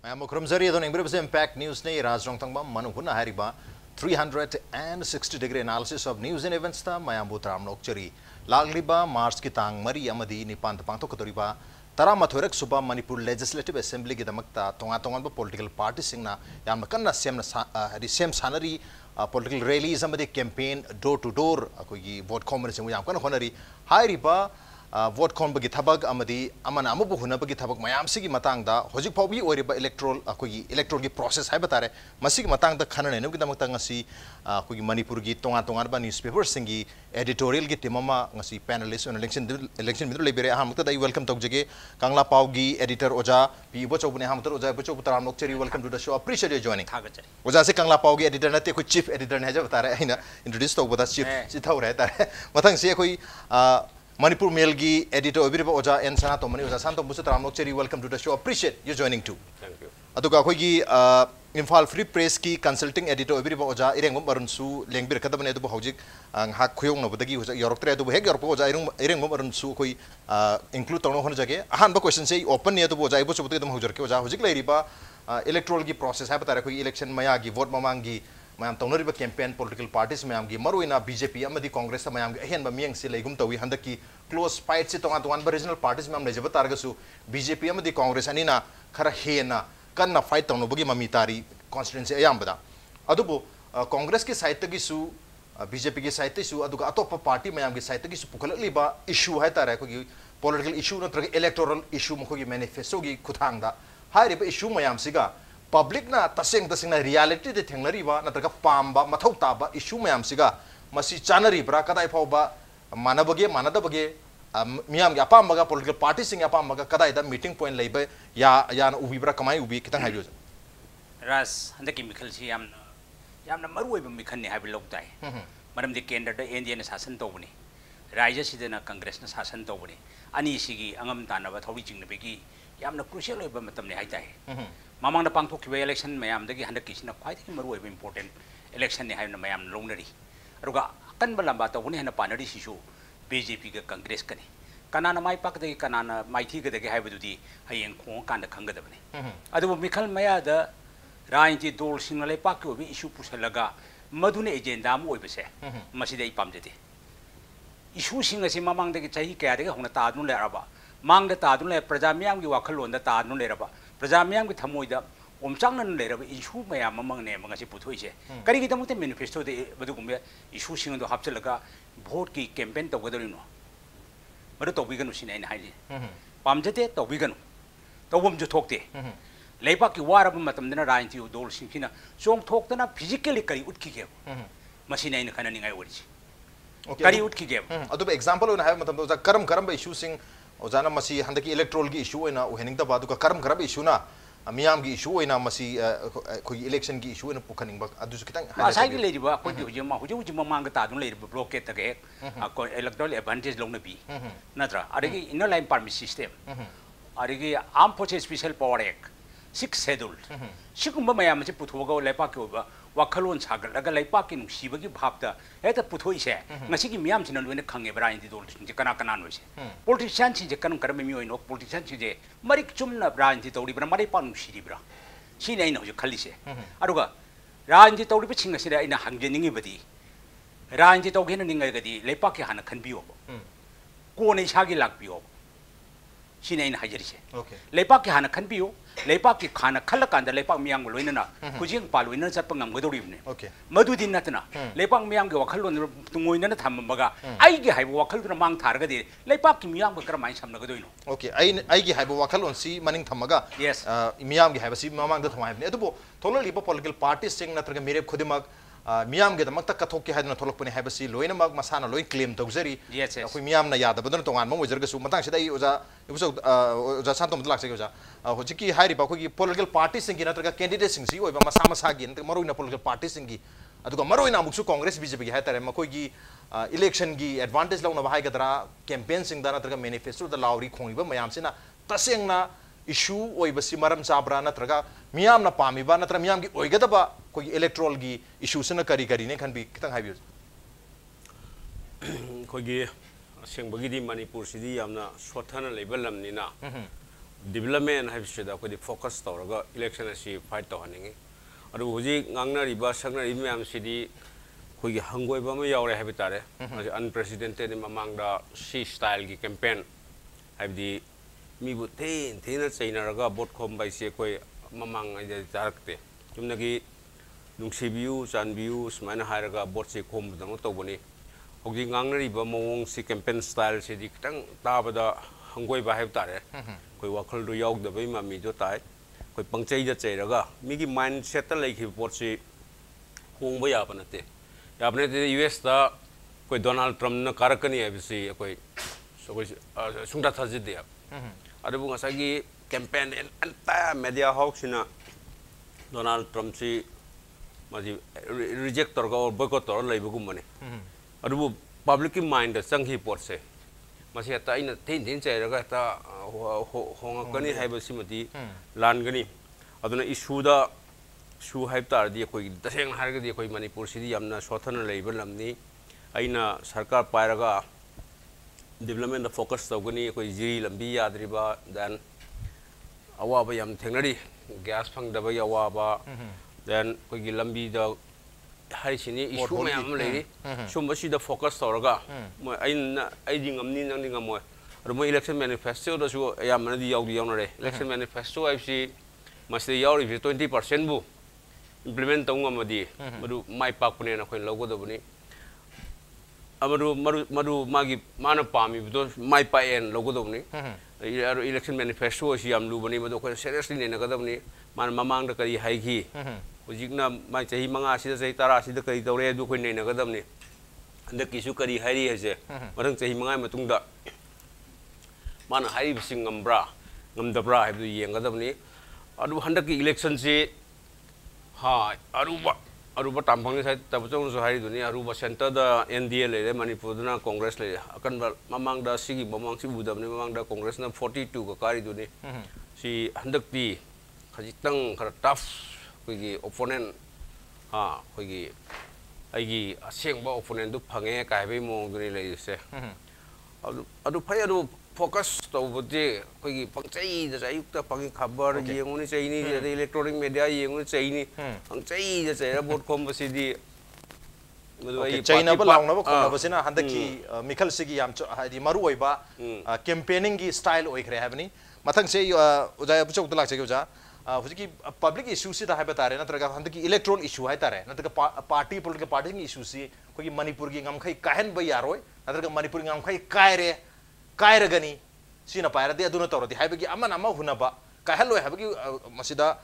I Krumzari don't impact news ne Nongthombam Manung Hutna hariba 360-degree analysis of news and events ta mayambu tram nokchari lagliba Mars ki tang mari amadi nipan pangto katoriba tara mathorak suba Manipur Legislative Assembly ki damakta tonga political party singna yamna kanna sem sanari political rallies amadi campaign door to door akogi vote conference yam kan honari hariba vote con bagi thabag amadi amana amubu huna bagi thabag mayam sigi matang da hojik pawbi oriba electoral gi process hai batare masigi matang da khanane no gidamak ta ngasi akogi Manipur gi tonga ba newspaper singi editorial gi timama ngasi panelist on election midro lebere ha mukta dai welcome tawjege Kangla Pawgi editor oja IBOCHOUBA ne hamtar oja IBOCHOUBA taram nokcheri welcome to the show appreciate your joining oja se Kangla Pawgi editor na te ko chief editor ne ha ja batare aina introduce to boda chief si thau re tare matang se koi Manipur Mailgi editor Obiriba Oja and SANATOMBA Oja Santombusa Tramokcheri, welcome to the show. Appreciate you joining too. Thank you. Aduka Kogi Infal Free Press ki consulting editor Obiriba Oja Irengum Barunsu Lengbir Kataban Edu Hojik and Hakuyong Nobagi was York to Heg or Poja Irengum Barunsu Koi include Tono Honjake. A handbook question say open near the Boja Ibo Hoja Hojik Lariba electoral process Hapataraki election Mayagi vote Mamangi. Mayam Tonoriba campaign political parties Mayamgi Maruina BJP Amadi Congress Mayam Hen Bamiang Silegum Tawi Handaki close fight sit on one regional parties Mam Lejabatargasu BJP Amadi Congress Anina Karahena Kana fight on Nobugi Mamitari constituency Ayambada Adubu Congress ki Saitagisu BJP ki Saitisu Aduka Atopa party Mayamgi Saitagisu Pukalaliba issue Haitarakogi political issue not electoral issue Mokogi manifesto gi Kutanga High issue Mayam Siga public na tasing na reality de thenglariba natraga pamba mathau taba issue mayam siga masi chanari bra kadai phauba manabage manadabage miyam ga pamba political party sing apamba kadai da meeting point leibe ya na ubi bra kamai ubi kitang habiyo ras handaki mikhal si yamna maru oiba mikhal ni habi loktai maram de kendra da indian sasan tobuni raja sidena congress na sasan tobuni ani sigi angam tanaba thobi jingna begi yamna crucial oiba matam ne haitai Mamang the Pangtok election, Mayam, the Handakishin of quite a important election. I have the Mayam Lonary. Ruga, Kanbalambata, when had a panel issue, BJP Congress Kani. Kanana, my pack the Kanana, my ticket the have to the Hayan Kong and the Kangadabani. Adu Mikal Maya, the Rainti Dol Sinale Paku, issue Pusalaga, Madune agenda, Moibese, Maside Pamdeti. Issue singers in Mamang the Chahika, on the Tadun Leraba. Mang the Tadun Prajamiam, you are Kalon the Tadun Leraba. Prajamiam with Hamoida, Omchang later issue may among name as a putuiche. Carigitamuti manifesto the Badugumia, issue singing the Hapselaga, Botki campaign to whether you know. But the Wigan in highly. Pamjete, the Wigan. The woman to talk there. Lepaki Warabamatam then arrived to Dol Sinkina, so talked on a physically Kariutki. Machine in Hananing I would. Kariutki game. Other example, I have a Karamba issue sing. Ozana masi handaki electoral gi issue na uhening da badu ka karam karab issue na miyam gi issue na masi koi election gi issue na pukhaning ba adu su kitang asai gi leji ba ko ji ma huju mang ta dun le blockade ta ge ko electoral advantage long na bi natra adigi inner line permit system adigi armed forces special power act 6 schedule sigumba mayam se puthoga lepa ki oba wakhalon sagalaga lepa ki nungsibagi bhabda eta puthoise ngasi gi miyam sinan loina khange brain di dol je kana kana noise politician si je kanum karame mi oino politician si je marik chumna brain di tawri bra mari panu siri bra si nei no je khalise aruga rain di tawri bi chinga sira ina hangje ningi badi rain di tawge na ninga gadi lepa ki hana khanbiyo ko nei sagi lakbiyo si nei na hajerise lepa ki hana khanbiyo Lepak ki khana khalakanda lepak miyang loinana kujing paloina chapangam godoribne madudin natna lepak miyang ge wakhalon tungoina thammaga ai ge haibo wakhaluna mang tharga de lepak ki miyang bakra mai samna godoino ai ge haibo wakhalon si maning thamaga yes miyam ge haiba si mamang da thamaibne adubo thololiba political parties sing natraga mere khudimak miyam ge damak kathok ke hadna tholokpani haiba si loina mag masana loi claim tawjari akoi miyam na yada badana tongan mo wajirga su matang sida oja oja santom dalak se oja hojiki hairi ba kogi political parties sing natraga candidates sing si oiba masa masa gi maroina political parties sing gi aduga maroina muksu congress BJP gi haitare makogi election gi advantage launa ba haigadra campaign sing da natraga manifesto da lauri khongiba mayam sina tasengna issue oiba si maram sabra natraga miyam na pami ba natra miyam gi oigada ba kogi electoral gi issue sina kari ne khan bi kitang haibi kogi seng bagi di Manipur sidi yamna sothana level lamni na development hai se da ko di focus tawraga election asi fight to haningi adu huji ngangna riba sagna ri myam sidi ko gi hangoi ba ma yawre hai bitare unprecedented ni mamang da si style gi campaign hai di mi bu thina chaina raga bot khom bai se koi mamang ai da tarakte jumna gi nungsibiu chanbiu smaina hairaga bot se khom dang to boni hogi ngangna riba mawong si campaign style se di kitang tabada hangoi ba hai bitare koi wakhal do yaw da bai ma mi do tai koi pangchei da chei raga mi gi mindset ta leikhi bot si hong ba ya banate ya apne US da koi Donald Trump na karakani hai bisi koi so koi sungda thaji de adu bu ngasa gi campaign entire media hawk sina Donald Trump si maji reject tor ga or boycott tor lai bu mane adu bu public mind da changhi pot se masi ta ina tin chai raga ta honga kani hai ba simati lan gani aduna issue da su hai tar di koi daseng har ga di koi Manipur si yamna sothana leiba lamni aina sarkar pairaga development da focus tawgani koi jiri lambi yadriba dan awaba yam thengnari gas phang da ba awaba then koi gi lambi da hari sini issue mayam leiri sumba si da focus tawraga ai di ngamni nang di ngamoy ro mo election manifesto da su yamna di yaw re election manifesto ai si mas de yaw 20% bu implement tong ngamadi madu mai pak pune na khoi logo da buni maru magi mana pami do mai pa en logo do buni election manifesto si yam lu bani madu khoi seriously ne na ga da buni man mamang da kari hai gi hujikna mai chahi manga sida chahi tara sida kari tawre du khoi ne na ga da buni andak ki su kari hai ri hase marang chahi manga matung da mana hai bising ngambra ngamdabra hai du yeng ga da buni adu handak ki election si ha aruba tampang sai tabachong so hari dunia aruba center da NDA le Manipur na Congress le akan mamang da sigi mamang si budam ni mamang da Congress na 42 ka kari duni si handak ti khajitang khara tough kogi opponent ha kogi aigi aseng ba opponent du phange kai bai mong duni le se adu phai adu focus to bodi kogi pangchai da ayuk ta pangi khabar yenguni chai ni da electronic media yenguni chai ni pangchai da chai bot kom basidi China ba long na ba khona basina handaki mikhal sigi yam hadi maru oiba campaigning gi style oi khre habni mathang se ujaya buchok dulak che uja hujiki public issue si da haba tare na traga handaki electoral issue hai tare na traga party political party gi issue si kogi Manipur gi ngam khai kahen ba yaroi na traga Manipur ngam khai kaire kairagani sina pairadi aduna tawradi haibagi amana ama hunaba kaheloi habagi masida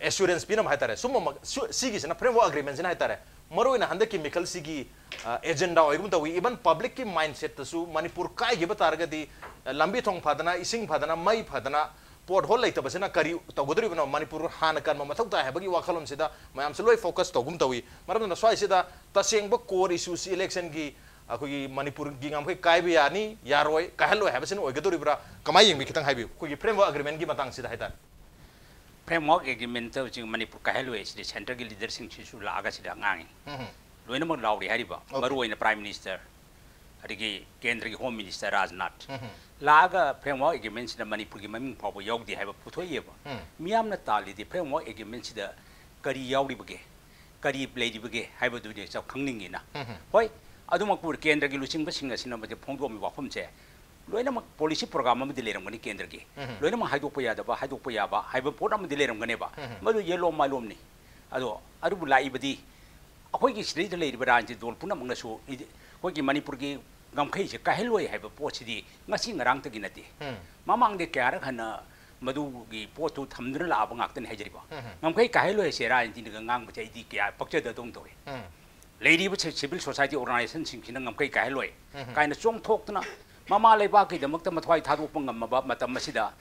assurance pinam haitare summa sigi sina framework agreement sina haitare maroina handaki mikal sigi agenda oigum tawi even public ki mindset tasu Manipur kai gi batargadi lambi thong phadana ising phadana mai phadana port hole laita basina kari tawgodri bana Manipur hana kan ma mathau ta habagi wakhalon sida mayam seloi focus tawgum tawi maramna swai sida tasengba core issues election gi akogi Manipur gi ngam kai kai bi yani yaroi kaheloi habasin oigadori bra kamai yeng bi kitang haibi kogi framework agreement gi matang sida haita framework agreement to jing Manipur kaheloi si center gi leader sing chu la aga sida ngangi loina mak lauri hariba maru oina prime minister adigi kendra gi home minister Rajnath laga framework agreement sida Manipur gi maming phaw yogdi haiba puthoyeba miyamna tali di framework agreement sida kari yawri bage kari play bage haiba du de chak khangningi na hoi adumakpur kendra gi luching basing asina mate phongdo mi wafam che loina mak policy program am dileram gani kendra gi loina mak haidok paya da ba haidok paya ba haiba pot am dileram gane ba madu yellow malom ni adu bulai badi akoi gi sri de leiri baran ji dol punam ngna su koi gi Manipur gi ngamkhai se kaheloi haiba pot sidi ngasi ngarang ta gi nati mamang de kyar khana madu gi pot tu thamdra la ba ngak tan haijari ba ngamkhai kaheloi se ra ji ga ngang ba chai di kya pakcha da dong toy lady but civil society organization sing kinang am kai kai loi kai na chong thok na mama lei ba ki damak ta mathwai thadu pangam ma ba matam masida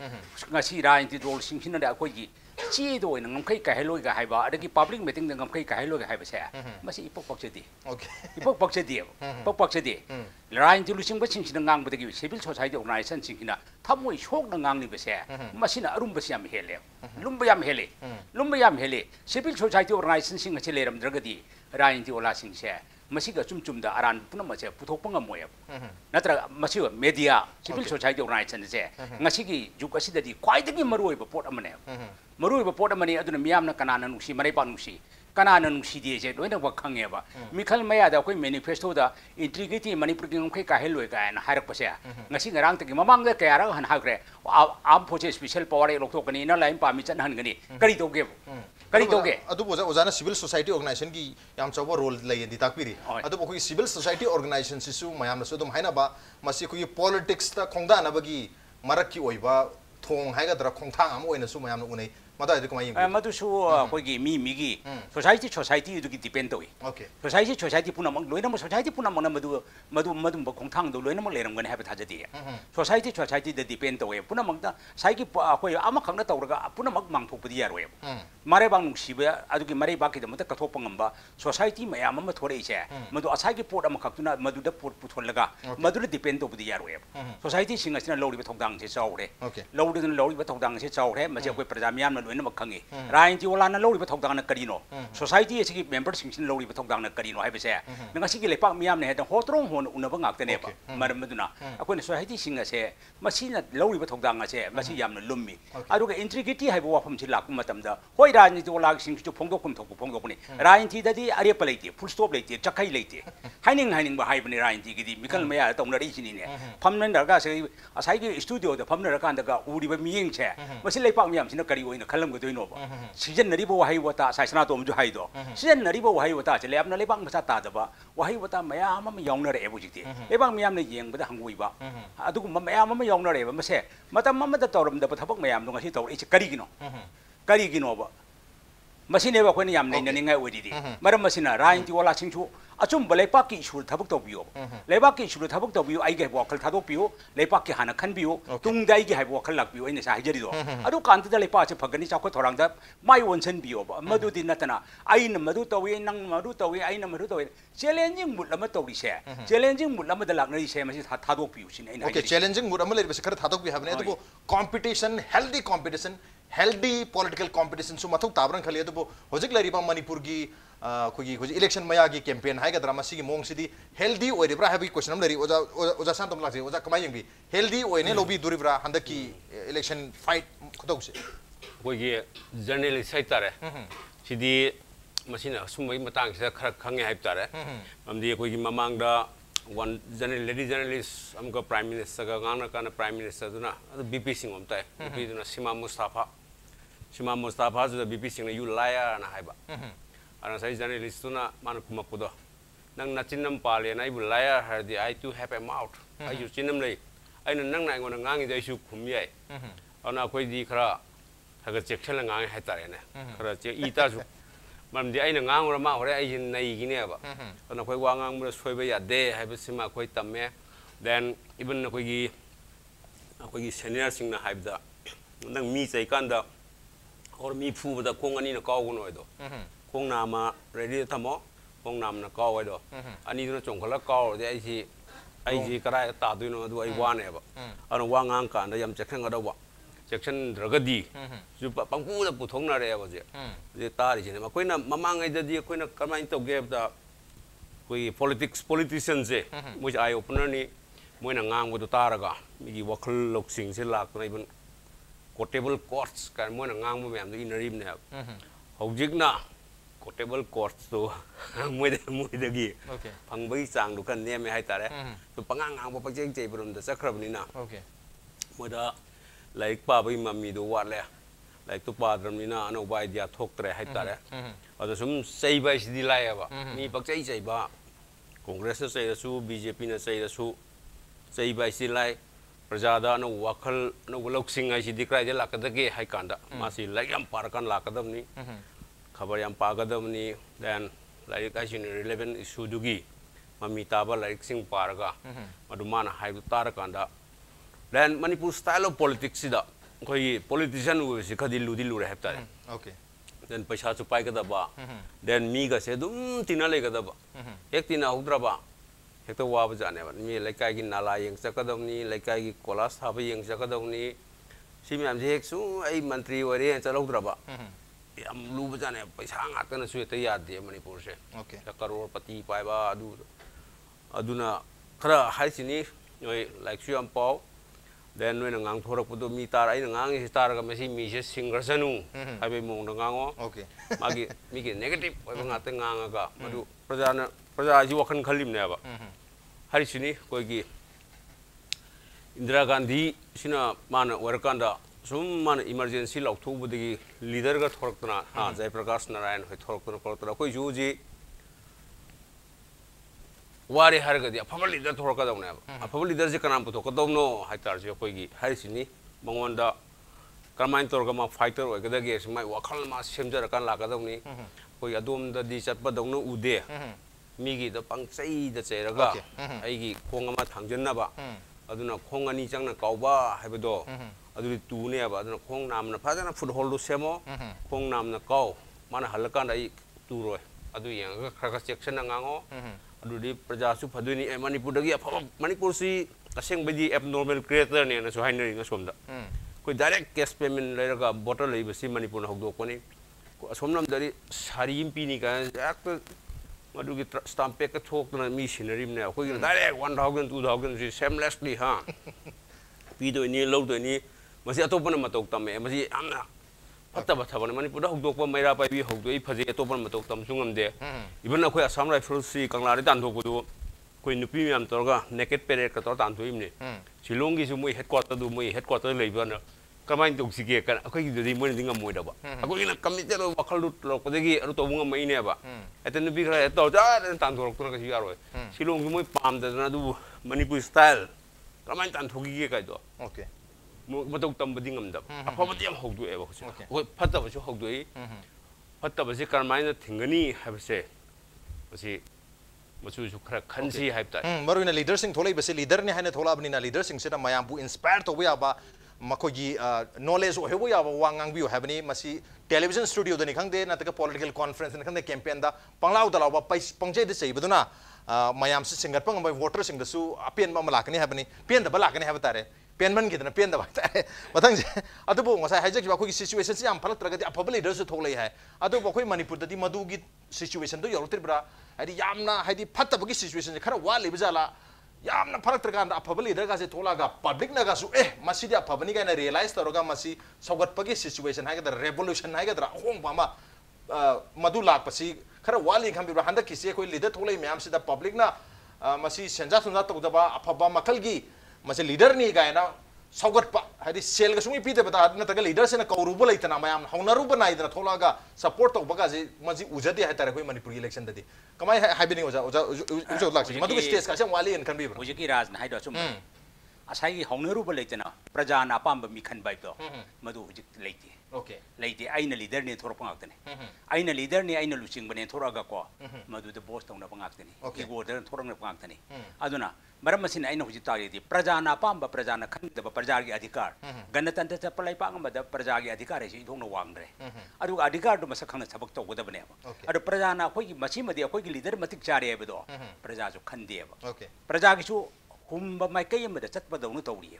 ngasi ra inti role sing kinang da koi gi chi do ngam kai kai loi ga hai ba adagi public meeting ngam kai kai loi ga hai ba se masi ipok pok chedi okay ipok pok chedi ra inti lusing ba sing kinang ngang ba gi civil society organization sing kina thamoi shok na ngang ni ba se masina arum ba siam hele lumba yam hele civil society organization sing che leram dragadi Ryan di ola sing se masiga chum da aran puna ma che puthok panga moya natra masiga media civil society organization se ngasigi juk asidadi khwaidagi maroi ba pot amane maroi ba pot amani aduna miyamna kanana nusi marai pa nusi kanana nusi die je loina ba khange ba mikhal maya da koi manifesto da integrity manipur ki ngkai ka heloi ka na harak pa se ngasi ngarang tagi mamang da kaya ra han hagre am phoche special power e lokto kani na lain pa mi chan han gani kari to ge kari to ge adu boza ozana civil society organization ki yam chawa role lay di takpiri adu ko civil society organization sisu mayam na so dum haina ba masi ko politics ta khongda na bagi marak ki oiba thong haiga dra khongthang am oina su mayam na unai mata idu kamai madu su ko gi mi gi society du gi depend to okay society puna mang loina mo society puna mang madu ba khongthang do loina mo leram gani haba thajati society da depend to puna mang da sai gi ko ama khangna tawraga puna mang mang thok pudi yaro mare bang nusiba adu gi mare ba ki da mata ka thok pangamba society mayam ma thore ise madu asai gi port ama khakuna madu da port putholaga madu da depend to pudi yaro society singa sina lori ba thokdang se chawre lori ba thokdang se chawre ma je ko prajamyam loina ma khangi rain ti wala na lori ba thokdang na karino society esi member sing sin lori ba thokdang na karino hai bese nga sigi lepak miyam ne hedan hotrong hon unaba ngakte ne ba maram maduna akoi society sing ase masina lori ba thokdang ase masi yamna lummi aduga integrity hai bo wafam si lak matam da hoi rain ti wala sing chu phongdok kum thok phongdok ni rain ti dadi are palite full stop leite chakai leite haining ba hai bani rain ti gi mikal maya tong na ri sini ne phamnan daga se asai gi studio da phamna ra kan daga uri ba miyeng che masi lepak miyam sina kari oina khalam go doino ba season nari bo wahai wata sai sanatom ju hai do season nari bo wahai wata che lepna lebang masa ta da ba wahai wata maya ma yongna re bu jikti lebang miyam ne yeng ba da hangui ba adugu maya ma yongna re ba mase matam ma da toram da thabak mayam do ngasi tor ichi kari gino ba masine ba khoi yam nei na ningai oi di maram masina rain ti wala singchu achum balai pa ki sul thabak to biyo leba ki sul thabak to biyo ai ge wakal thado biyo lepa ki hana khan biyo tung dai gi hai wakal lak biyo ina sa hajari do adu kant da lepa che phagani cha ko thorang da mai wonchen biyo ba madu din natana ai na madu to wi nang madu to wi ai na madu to wi challenging mut lama to ri se challenging mut lama da lak nari se masi thado biyo sin ina okay challenging mut lama le be khar thado bi habne adu competition healthy political competition su mathuk tabran khali adu hojik lariba manipur gi खोजी election मया की campaign है गदरा मसी की मोंग सिदी healthy ओइरिब्रा है question लरी ओजा सांतम लासे ओजा कमाई यंग भी हेल्दी ओइने लोबी दुरिब्रा हंद की इलेक्शन फाइट खतौ से कोई जर्नलिस्ट है तारे सिदी मसीना सुमई मतंग से खर खंगे है तारे हमदी कोई ममांग दा वन लेडी जर्नलिस्ट हमको प्राइम मिनिस्टर का गाना का प्राइम मिनिस्टर दुना बीपी सिंह हमता है बीपी दुना सीमा मुस्ताफा जो बीपी सिंह ने यू लायर ना है बा अना सही जर्नलिस्ट तो ना मान कुमकुदो नंग नचिनम पाले ना इबु लायर हरदी I too have a mouth आई यू चिनम ले आई नंग ना गोना ngangi दे सु खुमियाय अना कोई दी खरा हग चेक्शन ngangi है तारे ने खरा चे ईता सु ममदी आई ngang रा मा होरे आई nei गिने बा अना कोई वा ngang मु सोइबे या दे है बसिमा कोई तमे देन इवन कोई सीनियर सिंग ना हाइबदा नंग मी चै कांदा और मी फुबदा कोंगनी ना कावगनो दो कोंग नाम रेडी थमो कोंग नाम ना काव दो अनि दुना चोंखला काव दे आई कराय ता दुनो दु आई वाने बा अन वांगांग कान दा यम चेक्शन गदवा चेक्शन रगदी जु पंगपु दा पुथोंना रे बा जे तारि जे मा कोइना ममांग आई ददी कोइना कमाइन तो गेब दा कोई politician जे मुझ आई ओपनर नि मोइना ngang बदु तारगा मिगी वखल लोकसिंग से लाक नै बन कोटेबल कोर्ट्स का मोइना ngang म मैम दि नरिम ने हौजिकना कोटेबल कोर्ट्स तो मोइदगी फंगबई चांग दुकान नेमे हाय तारे तो पंगांग ngang पक्जे जे बरम द चक्रबनिना ओके मोदा लाइक पाबई मम्मी दो वाले लाइक तो पाद्रमनिना अनो बाइडिया थोक्तरे हाय तारे अदो सुम सैबाय सिदि लायबा मी पक्जे सैबा कांग्रेस न सैरसु बीजेपी न सैरसु सैबाय सि लाय प्रजादा न वखल न वलौसिंग आई सिदि क्राइ दे लाकदगे हाय कांदा मासी लाइक यम पारकन लाकदमनी खबर यम पागदमनी देन लाइक आई सिन रिलेवेंट इशू दुगी मम्मी ताबा लाइक सिंग पारगा मदुमान हाय तारकांदा then Manipur style of politics सिदा कोई पॉलिटिशियन वे खदी लुदी लुरे हेता ओके देन पैसा चु पाइगदबा देन मी गा से दुम तिना लेगदबा एक तिना हुद्रबा एक तो वाब जाने मी लेकाई की नाला यंग सकदमनी लेकाई की कोलास थाब यंग सकदमनी सिम हम जे एक सु आई मंत्री वरे चलौद्रबा yam luba jane paisa ngatana su ta yade Manipur se Okay. crore pati paiba aduna khara haisini noi like su am pau then noi ngang thorak pudo mi tar ai ngang star ga mesi mi se singer sanu habi mong ngango Okay. magi mi ge negative oi ngate ngang ga madu praja ji wakhan khalim ne ba haisini koi gi Indira Gandhi sina mana warakanda sum mana emergency lauthu budagi leader ga thoraktana ha Jai Prakash Narayan hoi thoraktana kortana koi juji wari harga dia phama leader thoraka daune phama leader je kanam puto kadomno haitar je koi gi harisini mangonda karmain torga ma fighter oi kada ge mai wakhal ma semjar kan la kadomni koi adom da di chatpa dongno ude migi da pangchai da cheraga aigi khong ama thangjanna ba aduna khong ani changna kauba haibedo aduri tune ba aduna khong namna phajana foothold lu semo khong namna kau mana halkan ai turoi adu yang khara section ngango aduri praja su phaduni Manipur dagi Manipur si aseng bedi abnormal creator ne na so hainari na somda koi direct cash payment leraga bottle lei basi Manipur na hogdo koni asomnam dari sari impi ni ka ak madugi stamp pack thok na mi scenery ne koi direct 1000 2000 si shamelessly ha pi do ni lo do ni masi atopana matok tame masi amna fatta ba thabane Manipur da hogdo ko maira pai bi hogdo I phaje atopana matok tam sungam de ibn khoi Assam Rifles si Kangla ri tan thok bu koi nupi miam torga naked parade ka tor tan thoim ne Shillong gi su moi headquarter leiba na kamain tok sige kan akoi gi di moi dinga moi da ba akoi na committee lo wakhal lo ko degi aru to bunga mai ne ba eten nupi kra to ja tan thok tor ka si yaro Shillong gi moi pam da na du Manipur style kamain tan thogi ge kai do Okay. matok tam badi ngam da apabati am hogdu e ba ko fatta ba su hogdu e fatta ba se karmain na thingani habse basi masu su khara khansi haibta maruina leader sing tholai base leader ne haina thola bani na leader sing sena mayam bu inspire to ya ba makogi knowledge o hebo ya ba wangang bi o habani masi television studio da ni khangde na ta political conference na khangde campaign da panglau da lawa pangje de sei baduna mayam se singar pang mai voter sing da su apen ma malakani habani pen da balakani habtare penman ki da pen da ba tare matang je atubu ngosai haijak ba ko gi situation se am phalak traga di apabal leader su tholai hai adu ba koi Manipur da di madu gi situation do yortir bra hadi yamna hadi phatta ba gi situation khara wa le bijala yamna phalak traga da apabal leader ga se thola ga public na ga su masi di apabani ga na realize taroga masi sogat pa gi situation hai ga da revolution hai ga da hong ba ma madu lak pasi khara wa le kham bi handa ki se koi leader tholai myam se da public na masi senja sunja to da ba apaba makal gi mase leader ni gaina sogat pa hadi sel ga sumi pite bata na taga leader se na kauruba laitana mayam haunaruba na idana thola ga support to baga je maji ujati ha tare koi Manipur election dadi kamai haibini oja lak madu stage ka sam wali en kan bi hoje ki raj na haido sum asai haunaruba laitana praja na pamba mi khan bai do madu hoje laiti okay laiti aina leader ni thor pangak tane aina leader ni aina luching bane thoraga ko madu de boss tawna pangak tane ego de thorang na pangak tane aduna maram masin aina hoji tari di praja na pamba praja na khan de praja gi adhikar ganatantra cha palai pang ma da praja gi adhikar si thong na wangre adu adhikar do masak khang sabak taw goda bane adu praja na khoi gi machi madi khoi gi leader matik chare be do praja jo khan de ba okay praja gi su humba mai kai ma da chat pa do nu tawri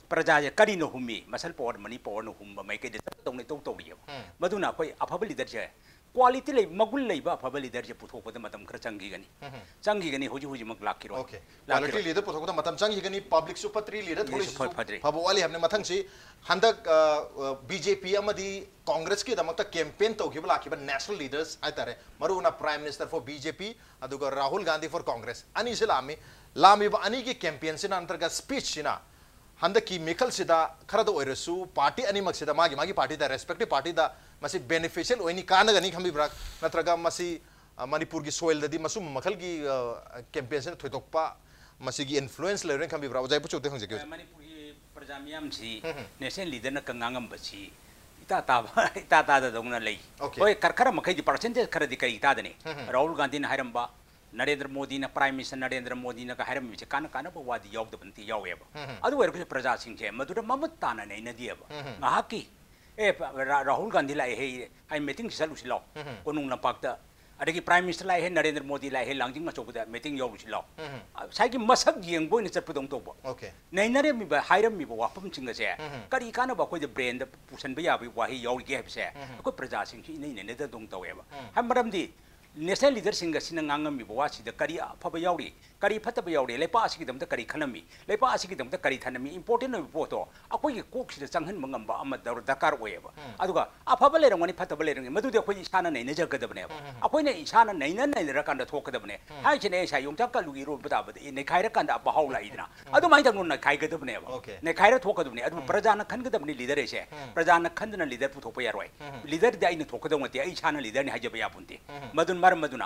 praja je kari no hummi masal por mani por no humba mai kai de chat tong ne taw tawri maduna khoi afaba leader je quality lei magul lei ba afaba leader je puthok pa da matam khara changi gani hoji mak lakiro okay quality leader puthok da matam changi gani public su patri leader tholi su phabo wali hamne mathang si handak BJP amadi Congress ki damakta campaign to ki bla ki national leaders aitare maruna prime minister for BJP aduga Rahul Gandhi for Congress ani silami lami ba ani ki campaign sina antarga speech sina handak ki mikal sida kharada oirasu party ani mak sida magi party da respective party da masi beneficial oini kana gani khambi brak natraga masi Manipur gi soil da di masum makal gi campaign sina thoitokpa masi gi influence le ren khambi brak ojai puchu te hongje Manipur gi prajamiam si national leader na kangangam basi ita ta da dongna lei oi karkara makai di percentage khara di kai ita dane Rahul Gandhi na hairamba Narendra Modi na Prime Minister Narendra Modi na ka haram mi kana ba wadi yaw da banti yaw eba adu wer ko praja sing je madura mamat tana nei na dieba ngahaki Rahul Gandhi la he ai meeting salu silo konung lampak ta अदगी prime minister लाई हे नरेंद्र मोदी लाई हे लांजिंग मचोबदा meeting योरुछि लाव साइकी मसक येंगबोइन चटपदों तोबो ओके नैनरे मी हाइरम मी वाफम चिंगसे करी काना बखोय द ब्रेन द पुसन बयाबि वाही योरगे हेबसे को प्रजा सिंह इनै नै द दों तवेबा हम मरमदी नेशनल लीडर सिंह सिन ngangammi bawasi da kari afaba yauri kari fataba yauri lepa asigi damta kari khanami lepa asigi damta kari thanami important no poto akoi gi kok sida changhan mangamba ama dakar oyeba aduga afaba lerangani fataba lerang madu de akoi isana nei najagadabne akoi ne isana nei na nei ra kanda thokadabne hai chine sa yongta kalugi ro bata bade ne khaira kanda ba haula idna adu mai tang na khai gadabne ne khaira thokadabne adu praja na khangadabne leader ese praja na khandana leader pu thokpa yaroi leader de ai ne thokadawati ai isana leader ni hajaba yapunti madun मदुना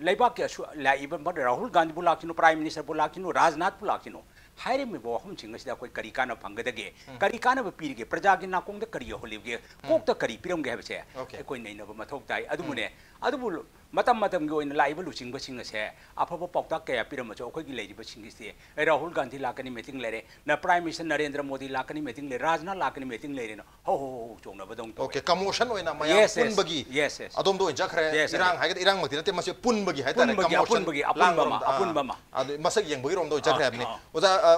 लेबाक लाइब Rahul Gandhi बुलाकिनो prime minister बुलाकिनो Rajnath बुलाकिनो हायरे में हम सिंगसिदा कोई करी काना फंगदगे करी काना पीरगे प्रजा की नाकोंग द करी होलिगे कोक त करी पिरमगे हेबसे कोई नैनब मथौक ताई अदुमुने अदुबु मतम मतम गे ओइन लाइब लुचिंग सिंगसे अफब पौता कया पिरमचो कोई की लेजिब सिंगसे राहुल गांधी लाकनी मीटिंग लेरे न प्राइम मिनिस्टर नरेंद्र मोदी लाकनी मीटिंग ले राजनाथ लाकनी मीटिंग लेरे हो हो चोंगना बदों तो ओके कमोशन ओइना मया पुनबगी यस अदोम दो जखरे इरांग हाइग इरांग मति नते मसे पुनबगी हाइतारे कमोशन अपुनबमा अद मसक यंगबगी रोम दो जखरे हबनी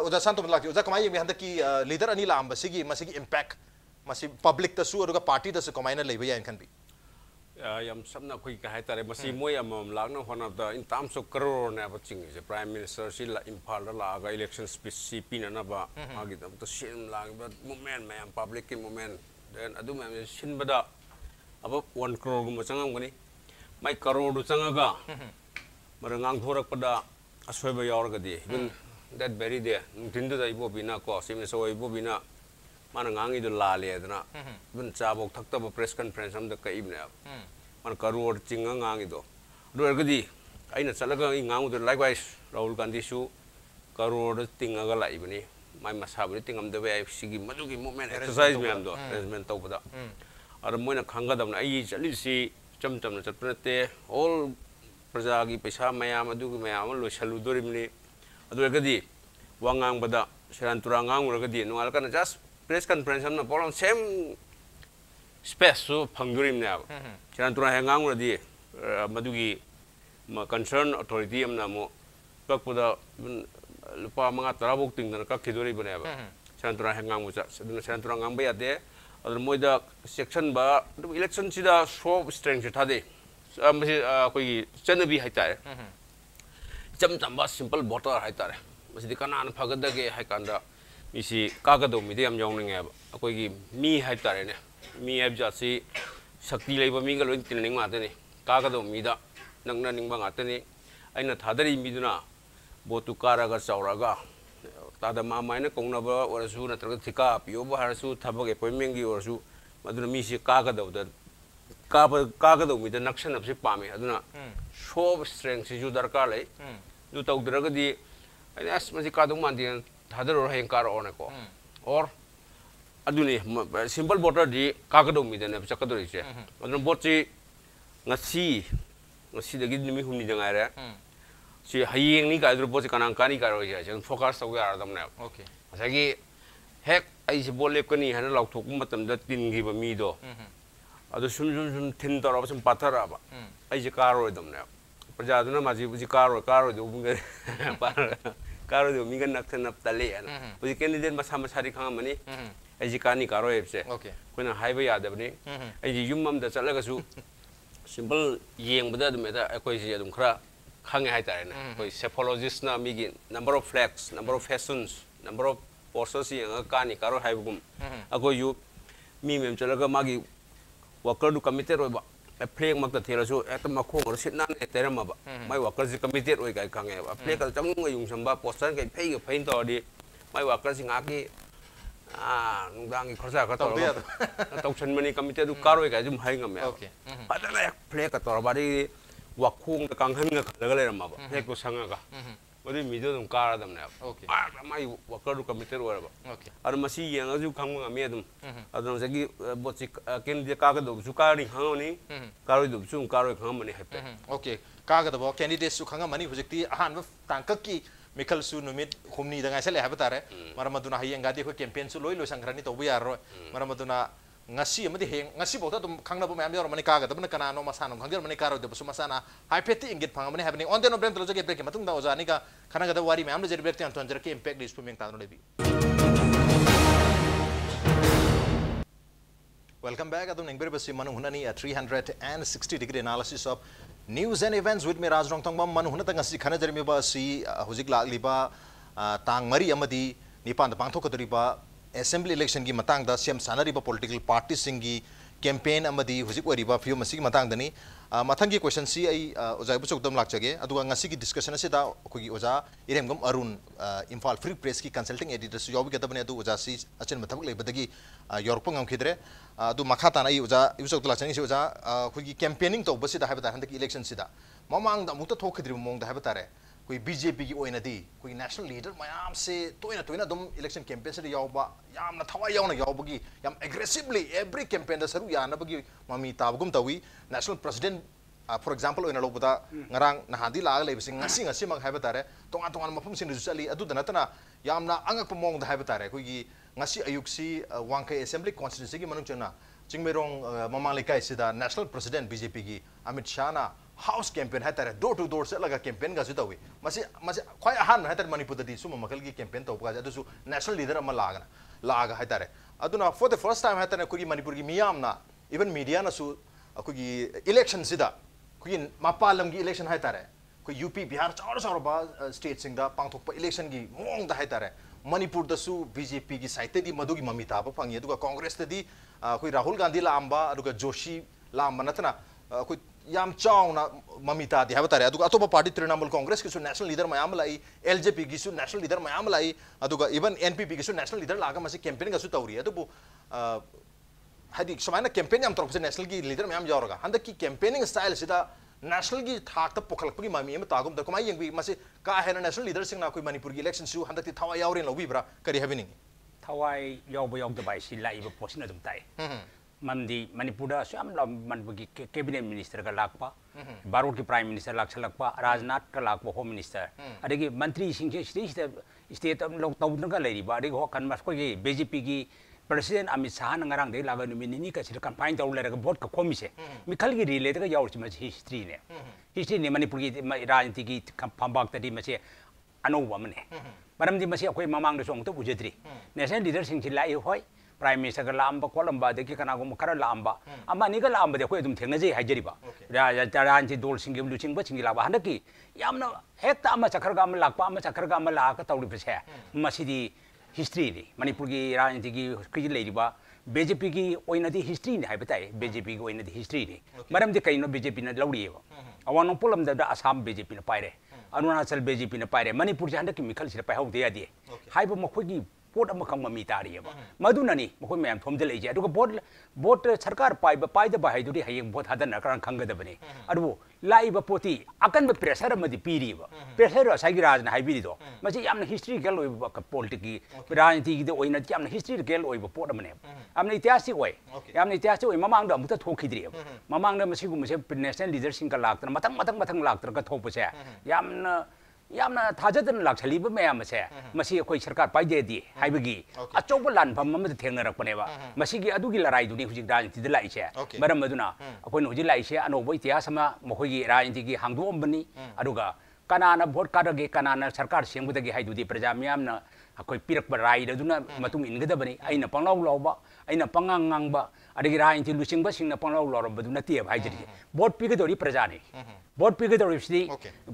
ओजा संतोम लाकी ओजा कमाई यंग हंदकी लीडर अनी लाम बसिगी मसिगी इंपैक्ट मसि पब्लिक तसु अरुगा पार्टी तसु कमाइना लेबे यान खनबी yam samna khoi ka haitare masi moi amam lagna hona da in terms of crore na ba ching je prime minister si la imphal la ga election speech si pina na ba agi da to sin lag ba movement mayam public ki movement then adu ma sin bada aba 1 crore gum changam gani mai crore du changaga marangang thorak pada asoi ba yor ga di even that very day tindu da ibo bina ko sim so ibo bina mana ngangi do la le dana bun chabok thakta ba press conference am da kai ibne man karor chinga ngangi do do ergadi aina chalaga I ngangu do likewise Rahul Gandhi su karor tinga ga lai bani mai masabri tingam da way sigi madu gi movement exercise me am do arrangement taw bada ar moina khanga dam na ai chali si cham cham na chatprate all praja gi paisa mayam adu gi mayam lo salu dorimni adu ergadi wangang bada serantura ngang urgadi no alkan just press conference am na problem same space so phangdurim na chiran tura hangang uradi madugi concern authority am na mo kakpuda lupa manga tarabok ting na kakhidori bane ba chiran tura hangang mu cha chiran tura ngang ba yade adar moida section ba election sida show strength thade amsi koi chanabi haitare cham chamba simple voter haitare masi dikana an phagadage haikanda isi kagado medium yong nge akoi gi mi hai tare ne mi ab ja si shakti leiba mi ga loin tin ning ma te ni kagado mi da nang na ning ba nga te ni aina thadari mi duna botu kara ga chaura ga ta da ma mai na kong na ba or su na tra thika pio ba har su thabag appointment gi or su maduna mi si kagado da kagado mi da nakshan ab si pa me aduna show strength si ju darkar lai ju tau dra ga di ai as ma si ka dong man di 다들 어행 가러 오네고 or aduni simple voter di kagado mi dene chakado ise adun botchi ngasi dagi nimi humni jangare si hayeng ni ka adru botchi kanang kani karo ise jeng focus taw yar dam na okay asagi hek ai si bolle ko ni hana lauk thok matam da tin gi ba mi do adu sum tin tor ba sum pathara ba ai si karo dam na praja duna ma ji karo do bunga karo do mi gan nak nap tale ana uji candidate masa masari khang mani ai kani karo epse okay kuna haiba yada bani ai yumam da chalaga su simple yeng bada dum eta akoi ji adum khra khang hai tare na koi psychologist na mi gi number of flags number of fashions number of poses yang kani karo hai bum akoi yu mi mem chalaga magi worker du committed oi ba plek mak ta thela su eta makhong or sit nan etera ma ba mai worker ji committed oi kai khange ba plek ka chang ngai yung samba poster kai phei ga phain to di mai worker ji nga ki nungdang gi khorsa ka to to chen mani committed du karoi kai jum hai ngam ya okay padala plek ka to ba di wakhong ka kang han ga khalaga le ma ba plek ko sanga ga odi mido dum kara dam na okay mai worker du committed oi ba okay ar masi yang aju khang ga me dum adon sagi bochi ken de ka ga do su ka ri khang ni karoi du su karoi khang mani hape okay ka ga do candidate su khang mani hujikti ahan tangka ki mikal su numit humni da ngai sele habata re maramaduna hayang ga di ko campaign su loi lo sangrani to bu yar ro maramaduna ngasi amadi heng ngasi bota dum khangna bu mayam yor mani kaga dabna kana no masana khangjar mani karo de busu masana haipeti ingit phang mani happening on the no brem tlo jage break matung da oza ni ka khana ga da wari mayam le jeri break tan tonjer ke impact dis puming tan lebi. Welcome back adum ningber basi Manung Hutna ni a 360-degree analysis of news and events with me Nongthombam Manung Hutna ngasi khana jeri me ba si hujik la liba tang mari amadi nipan da pangthok kadriba Assembly election की मतंग दा CM सानरीबा political party सिंगी campaign अमदी हुजिक वरीबा फियो मसी की मतंग दनी मथंग की question सी आई ओजा बुचुक दम लाग जगे अदुगा ngasi की discussion से दा कोगी ओजा इरेमगम अरुण इम्फाल फ्री प्रेस की consulting editor सु योबी गतबने अदु ओजा सी अचन मतबक लेबदगी योरप ngam खिदरे अदु मखा ताना ई ओजा बुचुक दला चंगी से ओजा कोगी campaigning तो बसी दा हाबता हंदकी election सिदा ममांग दा मुक्त थोखिद्रि मोंग दा हाबता रे कोई बीजेपी की ओइनदी कोई नेशनल लीडर मयाम से तोइना दम इलेक्शन कैंपेन से यावबा यामना थवा यावना यावबगी याम एग्रेसिवली एवरी कैंपेन दा सरु यानबगी ममी ताबगुम तवी नेशनल प्रेसिडेंट फॉर एग्जांपल ओइना लोबदा ngarang nahandi laga leibisi ngasi mag haiba tare tonga mafum sin chali adu danatana yamna angak pomong da haiba tare koigi ngasi ayuksi wangkai assembly constituency ki manung chana chingmerong mamang lekai sida national president BJP ki Amit Shah na house campaign है तारे door to door से लगा campaign का जुता हुई मसे कोई आहार है तारे मणिपुर दी सुम मकल की campaign तो उपका जाते सु national leader अम्मा लागा है तारे अदुना for the first time है तारे कोई मणिपुर की मियाम ना even media ना सु कोई election सिदा कोई मापालम की election है तारे कोई UP बिहार चारों बा state सिंगा पांगथोक पर election की मोंग दा है तारे मणिपुर दसु BJP की साइते दी मधु की ममिता पर पांगी अदुका कांग्रेस दी कोई राहुल गांधी लांबा अदुका जोशी लांबा नतना कोई याम चाउना ममिता दी हाबता रे अदुगा अतोबा पार्टी तृणमूल कांग्रेस किसु नेशनल लीडर मयाम लाई LJP किसु नेशनल लीडर मयाम लाई अदुगा इवन NPP किसु नेशनल लीडर लागा मसे कैंपेन गसु तौरी अदुबु हादि समाना कैंपेन याम तरफ से नेशनल की लीडर मयाम जावरगा हंद की कैंपेनिंग स्टाइल सिदा नेशनल की थाक त पोखलपगी मामी एम तागुम द कमाई यंगबी मसे का है नेशनल लीडर सिंग ना कोई मणिपुर की इलेक्शन सु हंद ती थावा यावरेन लौबीब्रा करी हबिनिंग थवाई याव याव दबाई सि लाइब पोसिन दम ताई मंदी मणिपुर मनपुर की कैबिनेट मिनिस्टर का लापा भारत की प्राइम मिनिस्टर लाक्सलक्पा राजनाथ का लापा होम मिनिस्टर अदगी मंत्री सिंह स्टेट तौनगा लेरिबा अदगी हो कन मस्कोगी बीजेपी की प्रेसिडेंट अमित शाह नंगरांग दे लागा नुमिनी का सिर कंपाइन तौल लेरगा वोट का खोमिसे मिखल की रिलेट का यावरछि मस हिस्ट्री ने मणिपुर की राजनीति की फंबाक तदी मसे अनौबा मने मरमदी मसे अखोय ममांग दसोंग तो बुजेद्री नेशनल लीडर सिंह लाई होय प्राइम मिनिस्टर का लांबा कोलंबा देखि कनागुम खरा लांबा अमा निगा लांबा दे खोय दुम थेंगजे हाइजरिबा राजनीति दोल सिंग लुचिंग बचिंग लाबा हंदकी यामना हेक्ता अमा चखरगा अमा लाकपा अमा चखरगा अमा लाका तौरि बसे मसिदी हिस्ट्री नि मणिपुर की राजनीति की क्रिज लेरिबा बीजेपी की ओइनदी हिस्ट्री ने हाइबताई बीजेपी की ओइनदी हिस्ट्री नि मरमदि कइनो बीजेपी ने लौरिएबा अवानो पोलम दा असम बीजेपी ने पाइरे अरुणाचल बीजेपी ने पाइरे मणिपुर से हंदकी मिखल से पाइहौदे यादे हाइबो मखोगी पोट ममी तारीब मधुननी मखोई मैम थोम लेजे बोट सरकार पाइद हाइदुरी हयें बोट हादन कर खंगदबने लाइब पोती अकन प्रेशर पीरीब प्रेशर असाई राजना हाइबीदो मसी यामना हिस्ट्रिकल पॉलिटिक्स राजनीति की यामना हिस्ट्रिकल पोटमने यामना इतिहासिक यामना इतिहासिक ममांग अमुत थोखिद्रीब ममांग मसिगुमसे नेशनल लीडरसिंग का लाक्तर मथंग लाक्तर थोपसे यामना थाजदन लाक्सलीब मैम से मसी अखोई सरकार पाइदेदी हाइबगी अचौब लानफम अमद थेंगरकपनेबा मसीगी अदुगी लड़ाईदुनी हुजिक राजनीति लाइसे मरम अदुना अखोइन हुजिक लाइसे अनौब इतिहास अमा मखोगी राजनीति की हांगदोअमबनी अदुगा कनाना भोट कादगे कनाना सरकार सेंबुदगी हाइदुदी प्रजा मियामना अखोई पिरक राइदुना मतुंग इनगदबनी अइना पंगलाव लौबा अइना पंगांग गांगबा अदगी राजनीति लुचिंगबा सिंगना पंगलाव लौरबदु नतियब हाइजरी वोट पिगदोरी प्रजानी वोट पिगदोरी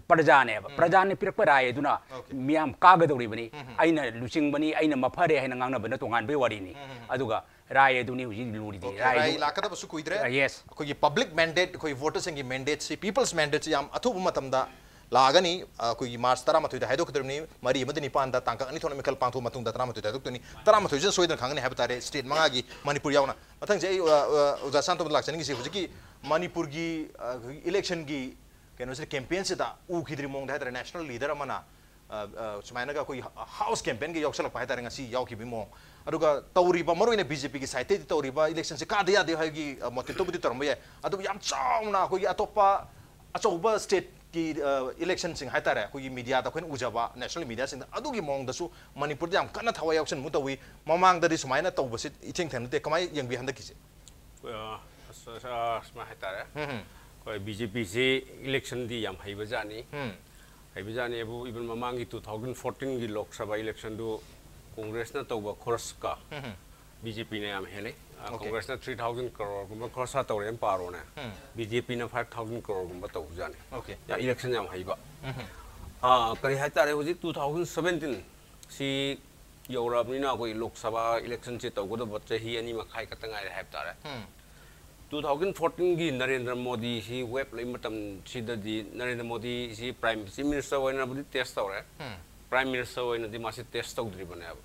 प्रजाने प्रजाने पिरक राइदुना मियाम कागदोरीबनी अइना लुचिंगबनी अइना मफरे हैना गांगनबना तोंगानबे वारीनी अदुगा रायदुनी हुजी लूरीदी राय लाकदबसु कुइद्रे यस कोई पब्लिक मैंडेट कोई वोटर्स की मैंडेट से पीपल्स मैंडेट याम अथुब मतमदा लागनी कोई मार्च 13 हाइदोकदरनी मरी मदनी पांदा तांका अनि थोना मिखल पांथो मतुंग 13 हाइदोकतनी 13 जन सोइदन खांगने हाब तारे स्टेट मंगागी मणिपुर यावना मथंग जे उजा सांतो लाक्चनी से हुजकी मणिपुर की इलेक्शन की केनो से कैंपेन से ता उखिद्री मोंग दा नेशनल लीडर अमना सुमायना का कोई हाउस कैंपेन के योक्सल पाइ तारे ngasi यावकी बिमोंग अदुगा तौरीबा मरोइने बीजेपी की साइते तौरीबा इलेक्शन से कादया दे हागी मोटिव तो बुदी तरम ये अदु याम चाउना कोई अतोपा अचौबा स्टेट की इलेक्शन सिंह हाई तारे कोई मीडिया दा कोई उजाबा नेशनल मीडिया सिंह अदुगी मोंग दसु मणिपुर याम कन्ना थवा याक्सन मुतवी ममांग दरी सुमाइना तौबसि इथिंग थेनते कमाय यंगबी हंदा किसे स्मा हाई तारे कोई बीजेपी से इलेक्शन दी याम हाई बजानी अबू इवन ममांग की 2014 की लोकसभा इलेक्शन दो कांग्रेस ना तौबा खरस का बीजेपी ने याम हेले कांग्रेस ना 3000 करोड़ गुम्बा खरसा तौरे पारो ने बीजेपी ना 5000 करोड़ गुम्बा तौ जाने या इलेक्शन याम हाइबा करी हाई तारे हुजी 2017 सी यौराबनिना कोई लोकसभा इलेक्शन से तौगदो बच्चे अनी मखाई कतंगाई हाइब तारे 2014 की नरेंद्र मोदी सी वेब लेमतम सिददी नरेंद्र मोदी सी प्राइम मिनिस्टर होइना बुदी टेस्ट तौरे प्राइम मिनिस्टर होइना दि मासे टेस्ट तौद्रिबने अब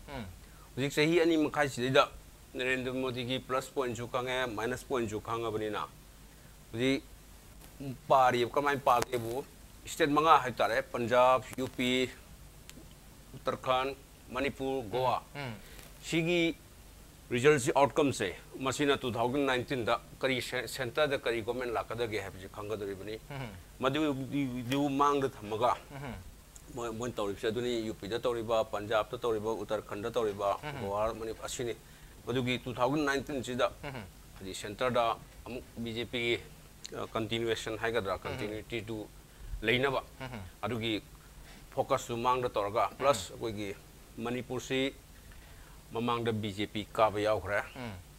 हुजी सही अनी मखाई सिदा नरेंद्र मोदी की प्लस पॉइंट जो खांगे माइनस पॉइंट जो खांगा बनी ना जी पारी कमाई पाके वो स्टेट मंगा है तारे पंजाब यूपी उत्तराखंड मणिपुर गोवा सिगी रिजल्ट से आउटकम से मसीना 2019 दा करी सेंटर दा करी गवर्नमेंट लाकदगे है जे खांगदरी बनी मदु दु मांग द थमगा मोन तौरिबसे दुनी यूपी दा तौरिबा पंजाब दा तौरिबा उत्तराखंड दा तौरिबा गोवा मणिपुर असिनी मधुगी 2019 सिदा हदी सेंटर दा अमु बीजेपी कंटिन्यूएशन हाइगद्रा कंटिन्यूटी टू लेनबा अदुगी फोकस मांग द तौरगा प्लस कोई मणिपुर से ममांग द बीजेपी काबा यावखरा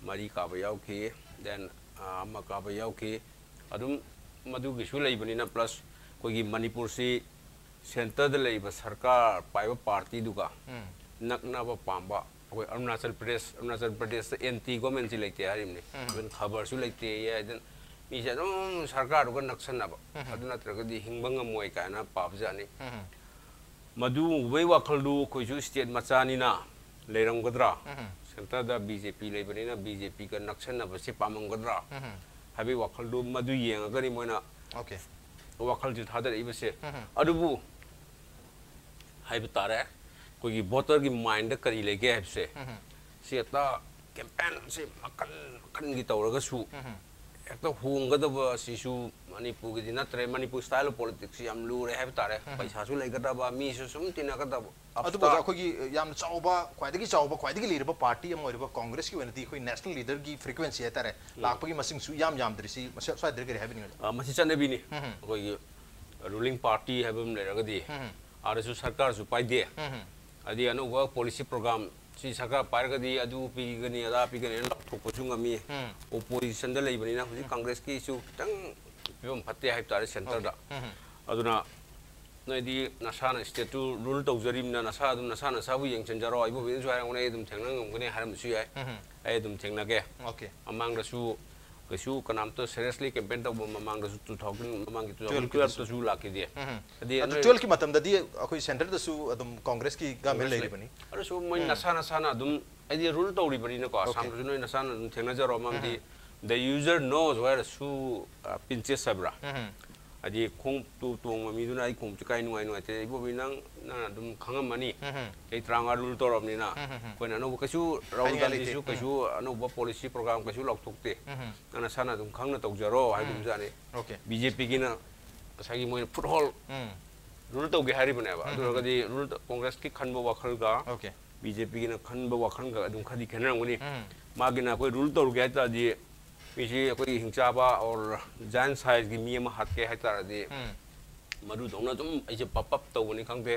मरी काबा यावखी देन अमा काबा यावखी अदुम मधुगी सु लेबनिना प्लस कोई मणिपुर से सेंटर द लेबा सरकार पाइबा पार्टी दुगा नकनाबा पांबा कोई अरुणाचल प्रदेश एंटी गवर्नमेंट से लेते हरिमने बन खबर सु लेते या देन मीसे दम सरकार को नक्सनबा अदु नत्रगदी हिंबंग मोय काना पाबजानी मधु वे वाखलदु कोइजु स्टेट मचानीना लेरंगद्रा सेंटर दा बीजेपी लेबनिना बीजेपी का नक्सनबा से पामंगद्रा हबे वाखलदु मधु येंगगरी मोयना ओके वाखल जु थादर इबसे अदुबु हाइब तारे कोई वोटर की माइंड करी लेके है से सिता कैंपेन से मकन मकन की तौरगसु एक तो होंगदब सिसु मणिपुर की नत्रे मणिपुर स्टाइल पॉलिटिक्स याम लूरे है तारे पैसासु लेगदबा मीसु सुम तिनगदब अदु बजा कोई याम चाउबा ख्वाइदगी लीरबा पार्टी अम ओरिबा कांग्रेस की वनती कोई नेशनल लीडर की फ्रीक्वेंसी है तारे लाखपगी मसिंग सु याम द्रिसी स्वादर के है बिनी मसि चनबीनी कोई रूलिंग पार्टी है बम लेरगदी आरसु सरकार सु पाइदे अदी अनुभव पॉलिसी प्रोग्राम सी सरकार पारगदी अदु पीगनी अदा पीगनी लपथोकसुंगमी ओपोजिशन द लेबनिना हुजी कांग्रेस की इशू तंग पिबम फत्ते हाइब तारे सेंटर दा अदुना नैदी नसाना स्टेट टू रूल तौजरिमना नसा अदुम नसा नसाबु यंगचनजरो आइबो बिन जो हारंगने अदुम थेंगना ngomgने हारमसु याय ay अदुम थेंगनागे ओके अमांगदसु कछु कनाम तो सीरियसली कैंपेन तब ममांगदसु 2000 ममांगी 2012 तसु लाके दिए अदि 12 की मतम ददी अखोई सेंटर दसु अदुम कांग्रेस की गवर्नमेंट लेरि बनी अरे सो मोय नसा अदुम अदि रूल तौरी बनी न को आसाम जु नोय नसा थेंगनाजरो ममदी द यूजर नोज वेयर सु पिंचेस सबरा अदि खोंग तु तोंग ममीदुना आई खोंग चकाई नुआई नुआते इबो बिनंग ना अदुम खंगमनी ए ट्रांगा रूल तौरबनिना कोइना नो कछु राउंड दिसु कछु अनोबा पॉलिसी प्रोग्राम कछु लौथोकते ना साना अदुम खंगना तौजरो हाइदुम जाने ओके बीजेपी गिना सागी मोय फुटहॉल रूल तौगे हारिबनेबा अदुरगदी रूल कांग्रेस की खनबो वाखलगा ओके बीजेपी गिना खनबो वाखलगा अदुम खदी खेनरंगनी मागिना कोई रूल तौगे हाइतादी इसी कोई हिंसाबा और जान साइज की मियम हाथ के है तारदी मरु दोना तुम ऐसे पप तौबनी खंगदे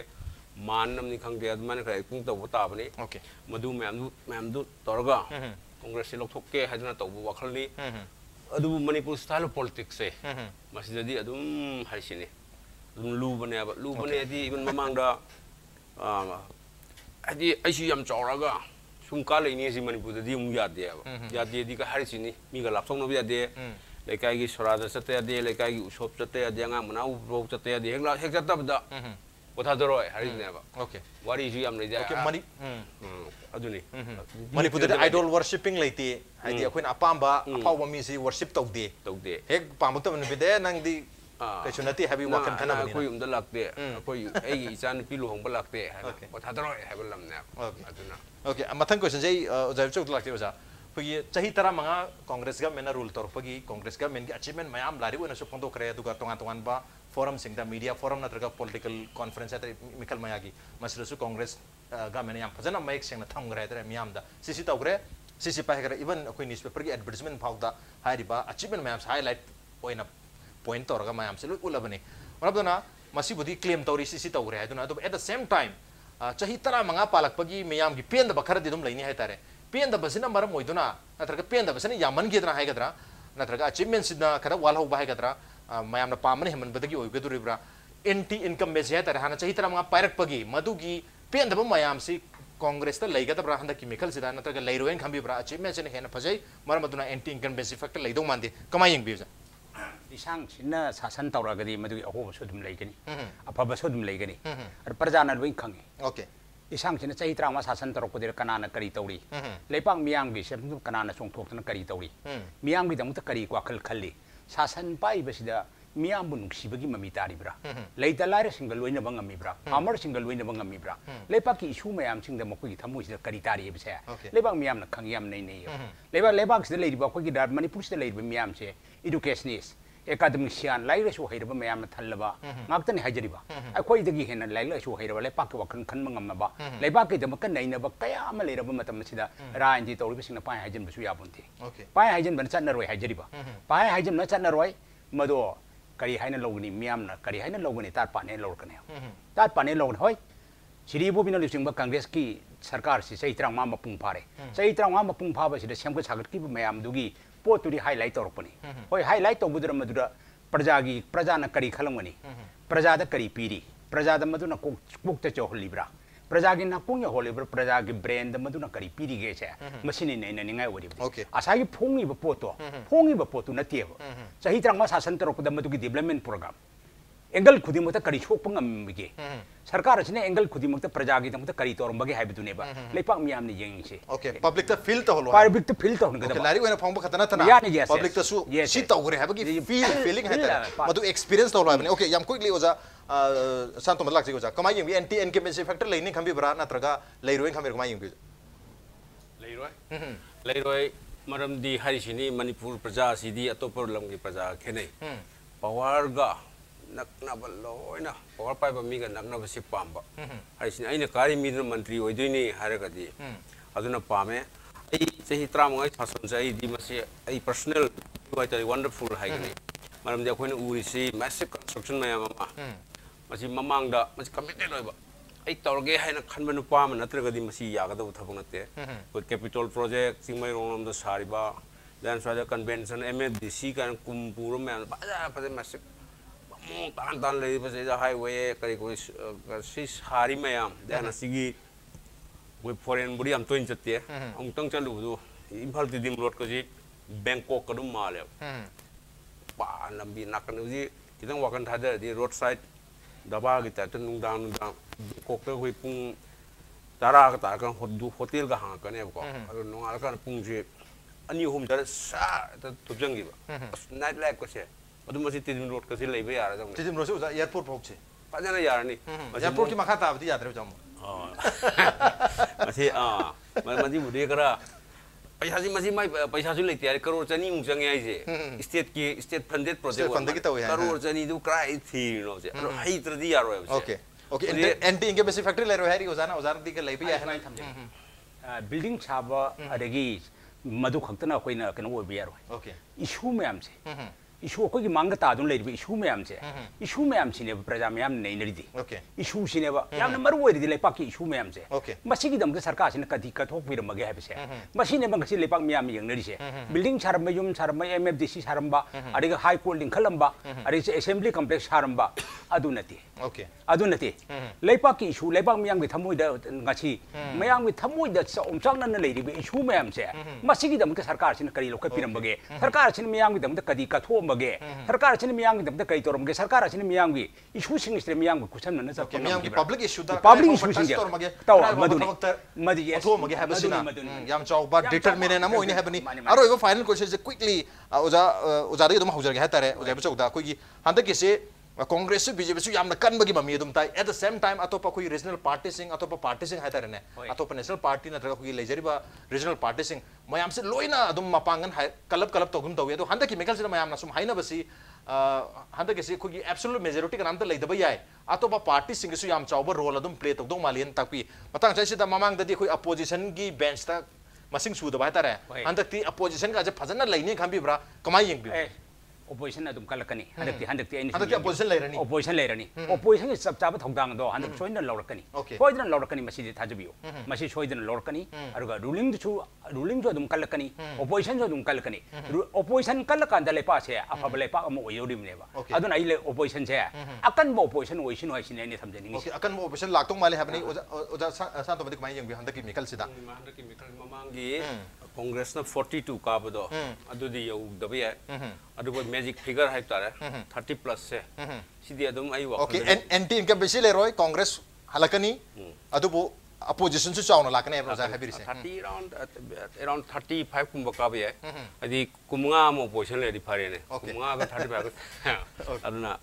माननमनी खंगदे अदमान खै पुंग तौब ताबनी ओके मधु मैम दु तौरगा कांग्रेस से लौथोके हाइदना तौब वाखलनी अदु मणिपुर स्टाइल पॉलिटिक्स से मसिददी अदुम हाइसिनी अदुम लुबने अदि इवन ममांगदा अदि ऐसी यम चौरगा सुमका लेनी है मणिपुर दी यादे यादे दी का हरिसिनी मीगा लापसोंग यादे लेकाई की सोरादा चते यादे लेकाई की उसोप चते यादे अंगा मनाउ रोप चते यादे हेक चतबदा कोथादरो हरिनेबा ओके वारी जु याम लेदे ओके मणि अदुनी मणिपुर दी आइडल वर्शिपिंग लेते हाइदी अखोइन अपाम्बा अपाव मी सी वर्शिप तौदे हेक पामुतबन बिदे नंगदी कैसु नती हैबी वाकन खाना बनी कोई उमदा लागते कोई एगी इचान पिलु होंबा लागते कोथादरो हैबलमने अदुना ओके मथंग क्वेश्चन जे ओजाइब चौक लागते ओजा ये चाही तरह मंगा कांग्रेस गवर्नमेंट रूल तौरपगी कांग्रेस गवर्नमेंट की अचीवमेंट मयाम लारी ओना सु फोंदोखरे अदुगा तोंगा तोंगानबा फोरम सिंगदा मीडिया फोरम नत्रगा पॉलिटिकल कॉन्फ्रेंस है मिखल मयागी मसलसु कांग्रेस गवर्नमेंट याम फजना मयक सेंगना थमगरे है मियामदा सिसी तौगरे सिसी पाहगरे इवन अखोई न्यूज़पेपर की एडवर्टाइजमेंट फाउदा हारिबा अचीवमेंट मयाम हाईलाइट ओइना पॉइंट तौरगा मयाम से लोई उलबने ओनबदना मसीबुदी क्लेम तौरी सिसी तौगरे है दुना एट द सेम टाइम चाही तरह मंगा पालकपगी मियाम की पेंद बखरदी दुम लेनी है तारे पेंद बसिना मरम ओइदुना नत्रगा पेंद बसिना यामन गेदरा हाइगदरा नत्रगा अचीवमेंट सिना खरा वाल होबा हाइगदरा मयामना पामने हेमन बदगी ओइगदुरिब्रा एंटी इनकम बेस है तारे हाना चाही तरह मंगा पायरकपगी मदुगी पेंद ब मयाम सी कांग्रेस ता लेगदब्रा हंदा की मिखल सिदा नत्रगा लेरोइन खंबीब्रा अचीवमेंट सिना हेना फजै मरम अदुना एंटी इनकम बेस फैक्टर लेदो मानदे कमाय यंगबिजा इसांग सिना शासन तौरगदी मदुगी अहोबसु दुम लेगनी अफबसु दुम लेगनी अर प्रजाना लोइन खंगी ओके इसांग सिना चाही त्रामा शासन तौरकोदे कनाना करी तौरी लेपांग मियांगी से कनाना सोंगथोक्तना करी तौरी मियांगी दमुता करी वाखल खल्ली शासन पाइबसिदा मियांबु नुक्सिबगी ममी तारिब्रा लेता लाइर सिंगल लोइना बंगमीब्रा फार्मर सिंगल लोइना बंगमीब्रा लेपाकी इशू मयाम सिंगदा मखोगी थमुइसिदा करी तारिबसे लेबांग मियांना खंगियाम नै नै लेबाग सिदा लेरिबा अखोगी दा मणिपुर सिदा लेरिबा मियांम से एजुकेशनिस्ट एकाडेमिशियन लाइरसु हैरबा मयाम थल्लबा माक्तनि हाइजरिबा अखोइदगी हेना लाइरसु हैरबा लेपाक वखन खन मंगमबा लेपाक दमक नैनबा कया अमा लेरबा मतम सिदा राइनजी तौरिबसिना पाय हाइजनबसु याबुनते पाय हाइजन बन चनरoi हाइजरिबा पाय हाइजन न चनरoi मदो करी हाइना लोगनी मियामना करी हाइना लोगनी तार पाने लोरकने तार पाने लोगन होय सिरिबो बिना लिसिंगबा कांग्रेस की सरकार से सही तरह मपुंग फारे सही तरह मपुंग फाबा सिदा सेमको सागत की मयाम दुगी पोतुरी हाईलाइट तौरपनी होय हाईलाइट तौबुदर मदुरा प्रजाना करी खलंगनी प्रजादा करी पीरी प्रजादा मदुना कोक्ता चौहलिब्रा प्रजा की नाकुंग होलिब्रा प्रजा की ब्रेन मदुना करी पीरी गेसे मसिनी नैना निंगाय ओरिबे आसागी फोंगी पोतो नतेब सही तरह शासन तौरपदा मदुगी डेवलपमेंट प्रोग्राम एंगल खुदिमत करी सोपंगमगे सरकार ने एंगल खुदिमत प्रजा की दमत करी तौरबगे हाइबदुनेबा लेपाक मियाम ने येंगसे ओके पब्लिक ता फील तो होलो पब्लिक ता फील तो होनगदा लारी ओना फंग खतना तना पब्लिक ता सु सी तौगरे हाबगी फीलिंग है मदु एक्सपीरियंस तौलो हाबने ओके याम क्विकली ओजा सांतो मदलाक से ओजा कमाय येंगी एंटी इनकमेंसी फैक्टर लेनी खंबी ब्रा नत्रगा लेरोइन खंबी कमाय येंगी लेरोय मरमदी हरिसिनी मणिपुर प्रजा सिदी अतोपर लमगी प्रजा खेनै पावर गा नकनब लोइना पावर पाइब मीगा नकनब से पाम्बा हरिसिनी आइना कारी मीदर मंत्री ओइदोइनी हारगदी अदुना पामे आई सही त्रामंगाई शासन जाई दी मसे आई पर्सनल वाइटरी वंडरफुल हाइगनी मरमदी अखोइना उरिसी मैसिव कंस्ट्रक्शन मयामा मसी ममांगदा मसी कमिटेड ओइबा आई तौरगे हाइना खनबा नुपा म नत्रगदी मसी यागदब थबक नते कोइ capital project सिंगमै रोंगमदा सारिबा landslide convention MFDC कान कुमपुर में बाजा मैसिव तान ले हाईवे कई कोई सारी मैम देना सिगी कोई फॉरेन बुरी हम तोइन चते अमुतंग चलुदु इम्फाल दिम रोड को जी बैंकॉक कदम माले पा लंबी नाकन जी खितंग वाकन थादरदी रोड साइड दबा की टाइप नुंगदांग नुंगदांग बैंकॉक पे कोई पुंग तारा का तारा का होटल का हां कने को अदु नोंगाल का पुंग जी अनि होम दर सा तुजंगी नाइट लाइफ को से तिदिम रोड का लेबे यार तिदिम रोड से उजा एयरपोर्ट पहुंचे फजना यारनी एयरपोर्ट की मखा ताबदी यात्रा जाम मसी मजी बुदे करा पैसा लेते यार करोड़ चनी उंग चंगे आइसे स्टेट फंडेड प्रोजेक्ट फंड की तवे करोड़ चनी दु क्राई थी नो से हाई त्रदी यार ओके एंटी इनकमेंसी फैक्टरी ले रहे है ओजाना दी के लेबे यार बिल्डिंग छाबा अदगी मधु खक्तना कोइना कनो ओबे यार ओके इशू मैम से इशू अखोगी मांग तादुन लेरिबे इशू मैम सिने प्रजा मैम नैनरिदी इशू सिनेबा यामना मरु ओइरिदी लेपाकी इशू मैम से मसिगी दम के सरकार सिने कदी कथोक बिरमगे हाबिसे मसिने बंगसी लेपाक मैम यंगनरिसे बिल्डिंग सारम युम सारम एमएफडीसी सारमबा अदिगा हाई कोर्ट लिंखलमबा अदिसे असेंबली कॉम्प्लेक्स सारमबा अदुनती अदुनती लेपाकी इशू लेपाक मैम के थमुइदा ngasi मैम के थमुइदा ओमचांगना लेरिबे इशू मैम से मसिगी दम के सरकार सिने करी लोक पिरमगे सरकार सिने मैम के दम कदी कथो सरकार से मियांग दम कई तोरमगे सरकार से मियांग की इशू सिंग से मियांग कुछन न सब मियांग की पब्लिक इशू तोरमगे तो मदि अथोमगे हाबसिना याम चौबा डिटरमिनेशन अमो इने हाबनी अरो इबो फाइनल क्वेश्चन से क्विकली ओजा ओजा दम हौजरगे हातारे ओजा बचौदा कोई हंदक से कांग्रेस बीजेपी सु यामना कनबगी ममी दुम ताई एट द सेम टाइम अतोपा कोई रीजनल पार्टी सिंग अतोपा पार्टी सिंग हाय तारने अतोपा नेशनल पार्टी नत्रगा कोई लेजरिबा रीजनल पार्टी सिंग मयाम से लोइना अदुम मपांगन हाय कलब कलब तोगुम तोगे तो हंदा की मेकल से मयाम ना सुम हाइना बसी हंदा के से कोई एब्सोल्यूट मेजॉरिटी का नाम तो लेदबा याय अतोपा पार्टी सिंग सु याम चावबर रोल अदुम प्ले तोगदो मालियन ताकि मतंग चाइसिदा ममांग ददी कोई अपोजिशन की बेंच ता मसिंग सुदबा हाय तारे हंदा ती अपोजिशन का जे फजना लाइने खांबीब्रा कमाई यंगबी opposition adum kalakani handakti opposition lerani opposition sab chaba thongdang do handak soidna lawrakani soidna lawrakani masidi thajabiyo masi soidna lawrakani aruga ruling chu adum kalakani opposition chu adum kalakani opposition kalakanda lepa se afaba lepa am oyodim neba aduna ile opposition se akan bo opposition oisin hoisin ne thamjani okay akan bo opposition laktong male habni oja santo badik mai yengbi handaki mikal sida handaki mikal mamangi Congress na 42 kabado adudi yau dabi adugo magic figure hai tare 30 plus se sidi adum ai wa okay anti incumbency le roi Congress halakani adubo opposition su chauna lakane roja habiri se 30 around 35 kumba kabe adi kumnga mo opposition le di phare ne kumnga ga 35 aduna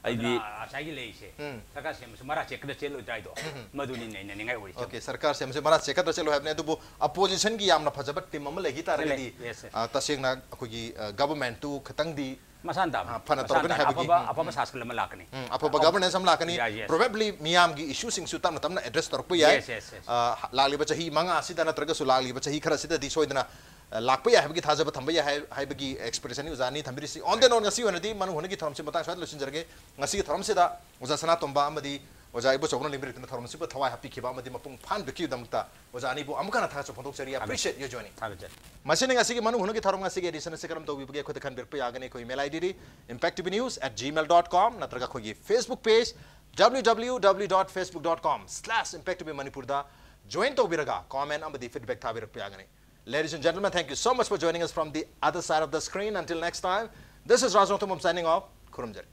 IB asagi leise sarkar se mara check da chelo dai do maduni ne ne ngai ori okay sarkar se mara check da chelo habne dubu opposition gi yamna phajaba team am legi tar gadi tasengna akogi government tu khatang di masan da phana torben habagi apa sasal ma lakani apa governance am lakani probably miyam gi issue sing su tam tamna address torpu yai lagli ba chahi manga asida na traga su lagli ba chahi khara sida di soidna lakpa ya habagi thajaba thamba ya habagi expression uzani thambiri si on the non ngasi wanadi manu honagi thamse matang swad losin jarge ngasi thamse da uza SANATOMBA amadi uza IBOCHOUBA limbri tna thamse ba thawai happy khiba amadi mapung phan beki damta uza ani bu amkana tha chopondok chari appreciate you joining masine ngasi gi manu honagi tharom ngasi gi edition se karam to bi khode khan bir pe agane koi email id impacttvnews@gmail.com natraga khoi Facebook page www.facebook.com/impacttvmanipur da join to biraga comment amadi feedback tha bir pe agane. Ladies and gentlemen, thank you so much for joining us from the other side of the screen. Until next time, this is Nongthombam signing off. Khurumjari.